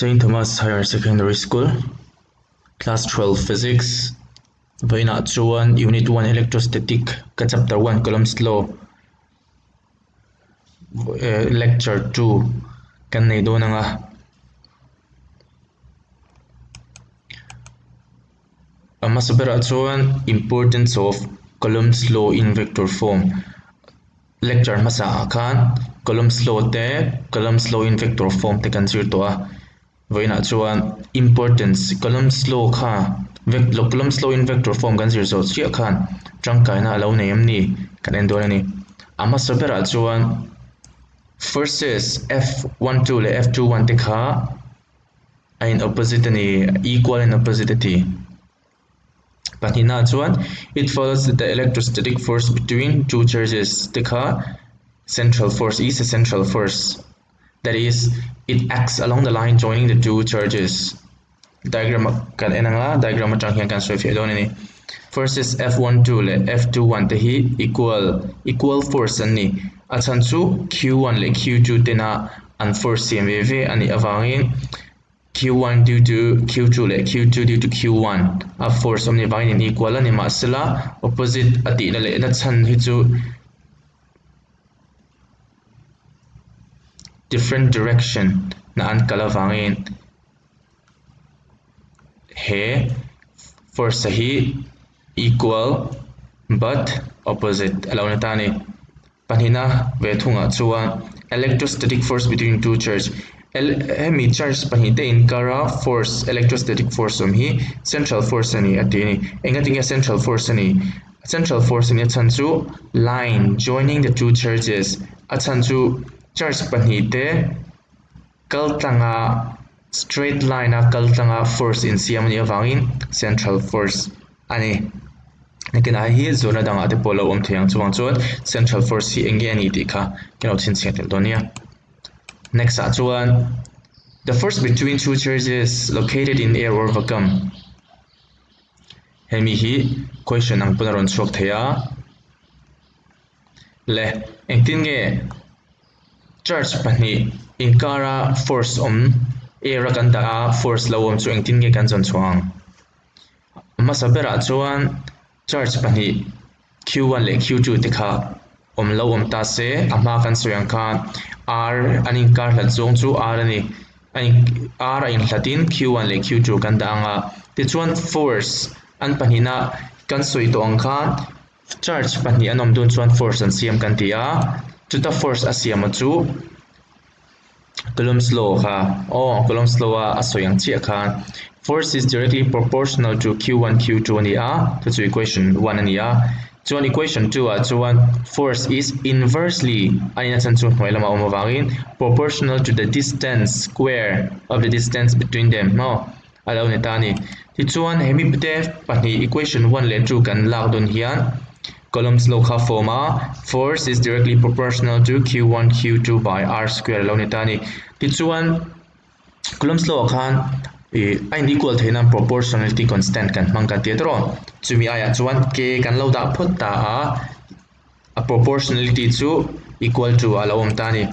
St. Thomas Higher Secondary School, Class 12 Physics, Vaina Chuan, Unit 1 Electrostatic, Chapter 1 Coulomb's Law, Lecture 2, kan nei do nga. Masabera chuan importance of Coulomb's law in vector form. Lecture masa khan Coulomb's law te Coulomb's law in vector form te kan sir to a. Vaina chuan importance Coulomb's law kha Coulomb's law in vector form kan sir so chia khan tangkai na alo nei amni kan endor ani. Masabera chuan forces F12 le F21 te kha in opposite ani, equal and opposite ati. But in that one, it follows that the electrostatic force between two charges, the central force is a central force. That is, it acts along the line joining the two charges. Diagram kan enanga diagram atang hian kan soi fe don ani. Forces F12 le F21 te hi equal force ani. Achan chu Q1 le Q2 te na an force CMV ani awangin Q1 due to Q2 le Q2 due to Q1 a force omni bangin equal ani masala opposite ati na le na chan hi chu different direction na an kala wangin he force hi equal but opposite alawna tani panhina ve thunga chuan electrostatic force between two charges hemi charge pahite in kara force electrostatic force hi central force ani atini engatinga central force ani achanchu line joining the two charges achanchu charge pahite kaltanga straight line a kaltanga force in siam ani awangin central force ani nekena hi zona danga te polo om thiang chuang chuan central force hi enge ani ti kha keno chin chetel donia. Next one, the force between two charges located in air or vacuum. Hemi hi question ang punaron sok thaya. Le engtinge charge pani in kara force air kan da force lawom chu engtinge kan chon chuang. Masabera chuan charge pani Q1 le Q2 te kha lawom ta se ama kan soyang khan R aning kar hlat zong chu R ani R in hlatin Q1 le Q2 kan da anga ti chuan force an panina kan soi to ang khan charge pani anom dun chuan force an siam kan tia chuta force a siam chu Coulomb's law kha Coulomb's law a soyang chia khan force is directly proportional to Q1 Q2 ani a that's equation 1 ani a chuan equation 2 chuan force is inversely proportional to the distance square of the distance between them no alo ne tani ti chuan hemi pte pani equation 1 le 2 kan lak don hian Coulomb's law kha forma force is directly proportional to Q1 Q2 by R square alo ne tani ti chuan Coulomb's law khan ein equal theina proportionality constant kan mang kan tiatro chumi aya chuan k kan lo da phut ta a proportionality chu equal to alawm tani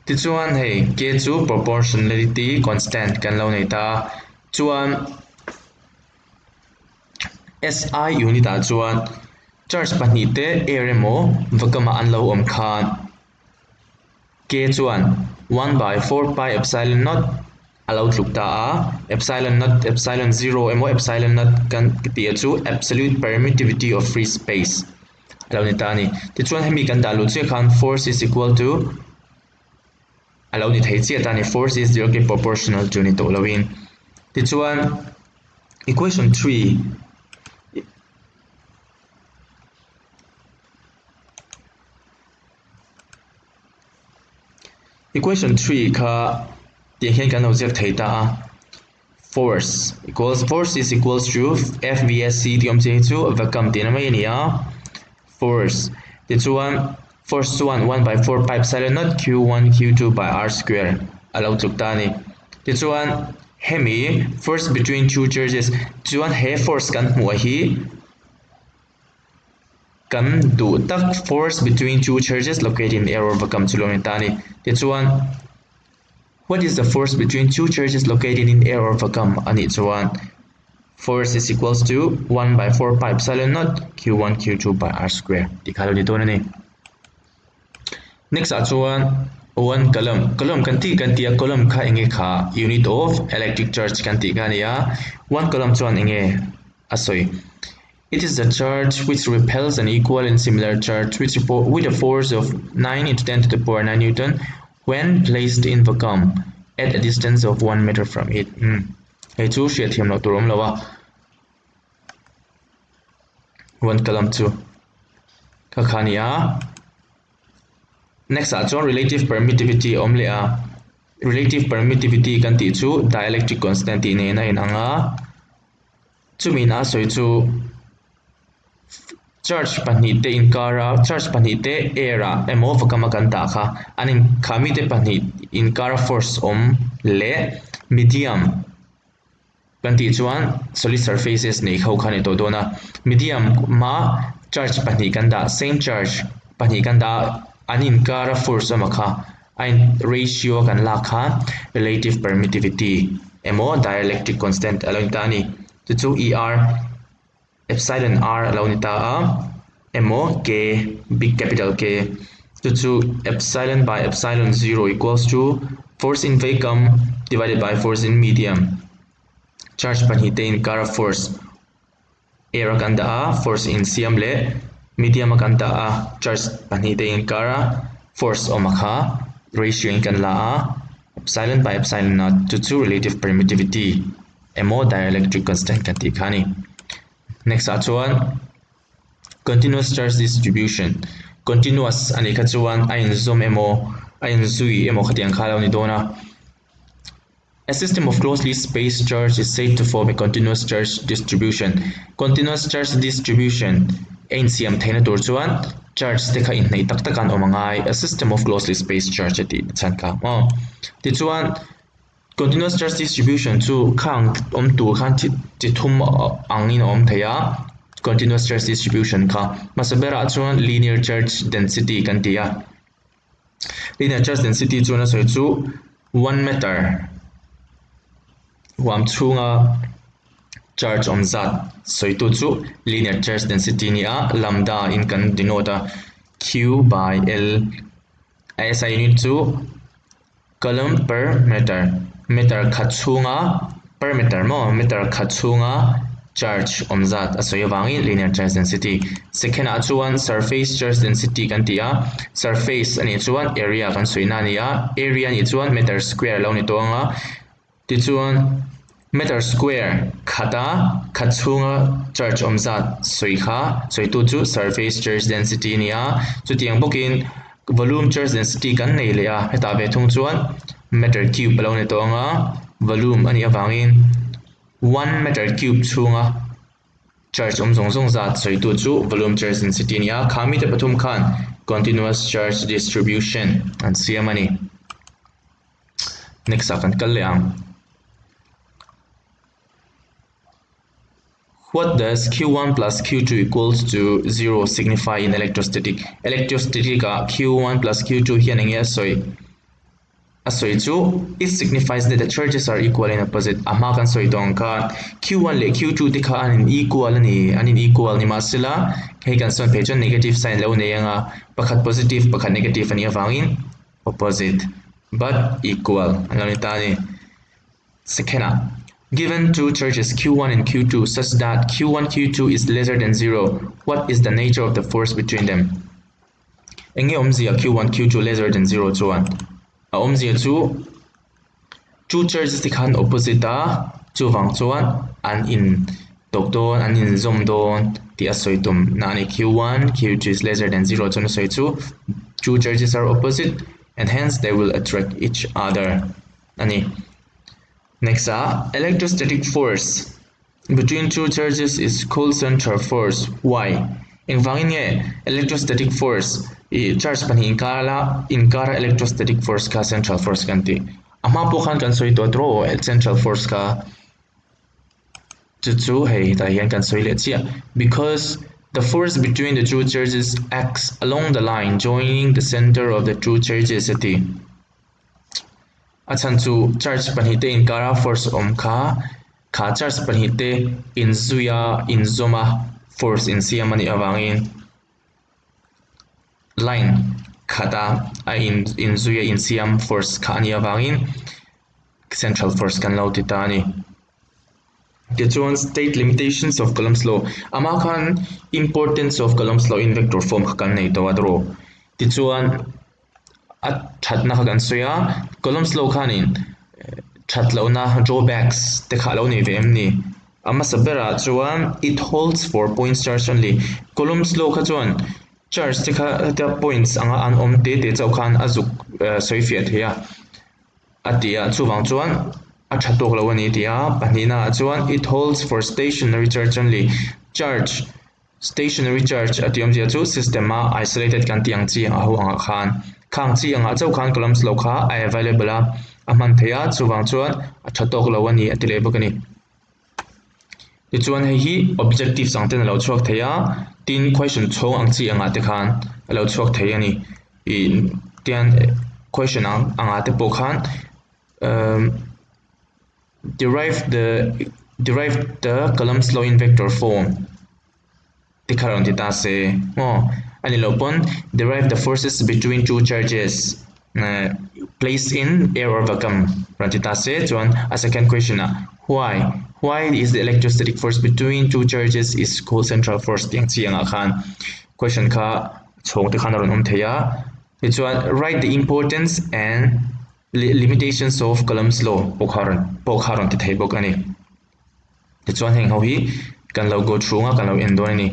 ti chuan hei k chu proportionality constant kan lo nei ta chuan SI unit a chuan charge pahnih te emo vacuum an lo om khan k chuan 1/4 pi epsilon naught allowed lukta epsilon naught epsilon 0 emo epsilon naught kan tia chu absolute permittivity of free space alo ni tani ti chuan hemi kan da lu che khan force is equal to alo ni thei che tani force is directly proportional to ni to lowin ti chuan equation 3 kha ti hian kan object theta force is equals to FVSC ti om che chu vacuum ti na mai nia force ti chuan force 1/4 pi epsilon naught Q1 Q2 by R square alo tukta ni ti chuan hemi force between two charges chuan he force kan hmu hi kan du tak force between two charges located in air or vacuum chu lo ni tani ti chuan What is the force between two charges located in air or vacuum? And it's 1. Force is equals to 1 by 4 pi epsilon naught q1 q2 by r square. Dikhalo dito na ni. Next at 1 column kanti a column kha enge kha unit of electric charge kanti kania 1 column chuan enge asoi. It is the charge which repels an equal and similar charge with a force of 9 into 10 to the power 9 Newton when placed in vacuum at a distance of 1 meter from it. Hey chu shia thiam lo turom lawa 1 column 2 kakhania. Next relative permittivity omlea relative permittivity kan ti chu dielectric constant ne na in anga chumina soi chu charge panhi te in kara charge panhi te era emo vakama kan ta kha anin khami te panhi in kara force om le medium kan ti chuan solid surfaces nei khau khani to dona medium ma charge panhi kan da same charge panhi kan da anin kara force amakha ain ratio kan la kha relative permittivity emo dielectric constant alon tani chu er epsilon r alone ta emo k big capital K chu epsilon by epsilon 0 equals to force in vacuum divided by force in medium. Charge panhite in kara force air kanda force in siam le medium kanda charge panhite in kara force omakha ratio in kan la epsilon by epsilon naught to relative permittivity emo dielectric constant kan ti khani. Next one continuous charge distribution. Continuous ani khachuan ain zoom emo ain zui emo khatiang khala ni dona. A system of closely spaced charge is said to form a continuous charge distribution. Continuous charge distribution ain siam thaina tur chuan charge te kha in nei tak takan omangai a system of closely spaced charge ati chanka ti chuan continuous charge distribution chu khang om tur khan ti thum angin om theya continuous charge distribution kha masabera chuan linear charge density kan tia linear charge density chu na soi chu 1 meter huam chunga charge om zat soi tu chu linear charge density nia lambda in kan denote q by l SI unit chu coulomb per meter meter khachunga per meter mo meter khachunga charge omzat asoyawangin linear charge density. Second chuan surface charge density kan tia surface ani chuan area kan soina nia area ni chuan meter square lo ni tonga ti chuan meter square khata khachunga charge omzat soikha soitu chu surface charge density nia chu tiang bokin volume charge density kan nei le a heta ve thung chuan meter cube lo ni tonga volume ani awangin 1 meter cube chunga charge zong zat soitu chu volume charge density nia khami te pathum khan continuous charge distribution and siam ani. Next akan kalleang what does Q1 plus Q2 equals to 0 signify in electrostatic? Electrostatic Q1 plus Q2 here and so it signifies that the charges are equal and opposite. Amakan so itong ka Q1 le Q2 di ka anin equal ni masila kay kan son page negative sign law na yang pakhat positive pakhat negative ani awangin opposite but equal. Alam nita ni second given two charges Q1 and Q2 such that Q1 Q2 is lesser than 0, what is the nature of the force between them? Enge omzia Q1 Q2 lesser than 0 chuan omzia chu two charges ti khan opposite chu wang chuan an in tok don an in zoom don ti asoitum nani Q1 Q2 is lesser than 0 chun soi chu two charges are opposite and hence they will attract each other ani. Next electrostatic force between two charges is called central force. Why? In electrostatic force charge pan in kara electrostatic force ka central force kanti ama po kan soi to draw central force ka chu hey ta hian kan soi le chia because the force between the two charges acts along the line joining the center of the two charges ati achan chu charge panhite in kara force om kha charge panhite in zuya in zoma force in siam ani awangin line khata a in zuya in siam force kha ani awangin central force kan lo ti ta ni tichuan state limitations of Coulomb's law ama khan importance of Coulomb's law in vector form kan nei to adro tichuan a thatna kan soya Coulomb's law khanin thatlo na drawbacks te kha lo ni vem ni ama sabera chuan it holds for points charge only Coulomb's law kha chuan charge te kha the points anga an om te chau khan azuk soifiat hiya atia chuwang chuan a thatok lo ani tia panina chuan it holds for stationary charge only charge stationary charge atiom zia chu system a isolated kan tiang chi a huang khan khang chi anga chau khan Coulomb's law kha a available a man theya chuwang chuan a thatok lo ani atile bokani ti chuan hei hi objective sang ten lo chuak theya tin question chhong ang chi anga te khan lo chuak thei ani in tian question anga te po khan derive the Coulomb's law in vector form tikaron ti ta se ani lo pon derive the forces between two charges placed in air or vacuum ran ti ta se chuan a second question why is the electrostatic force between two charges is called central force tiang chi anga khan question kha chhong te khan ron theya ti chuan write the importance and limitations of Coulomb's law pokharon ti thei bok ani ti chuan heng ho hi kan lo go through nga kan lo endon ani